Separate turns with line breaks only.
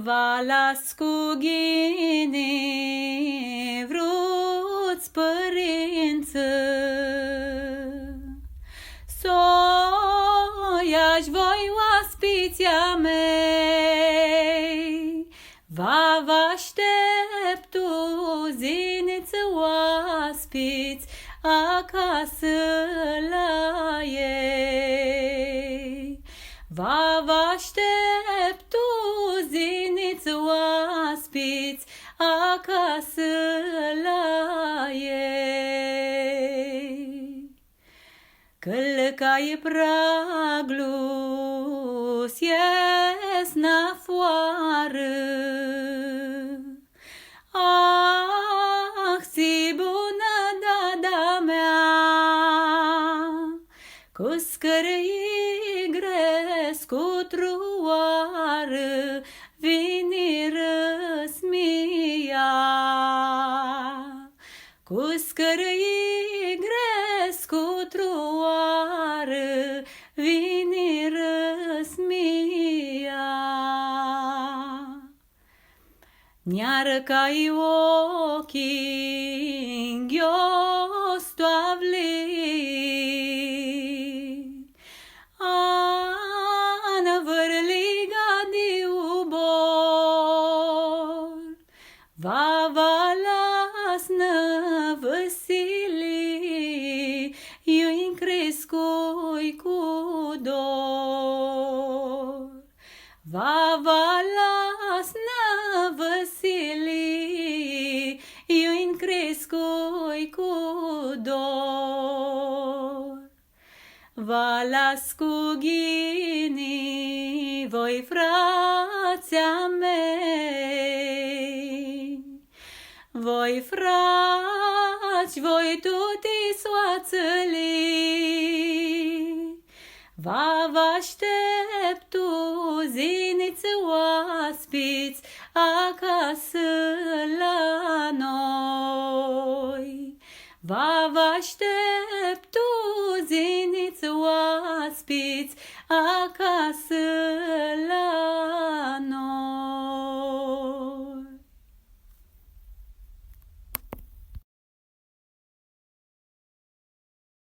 Va las cu ghini vruți părință, Soiași voi oaspiția mei, vă așteptu ziniță oaspiți acasă la ei. Vă așteptu ziniță oaspiți acasă la ei. Călcai praglus ies n-afoară, ah, si bună dada mea, cu scărăi gres cu truoară vini răsmia. Cu scărăi gres cu truoară vini răsmia. Niară ca-i ochii nghios toavli, Ana vărliga di ubor, va las năvăsili, eu-i crescui cu dor. Va las năvăsili, eu-i crescui cu dor. Va las cu ghini voi frația mei, voi frați, voi tuti soațălii, vă așteptu ziniță oaspiți acasă la noi. Vă așteptu ziniță oaspiți acasă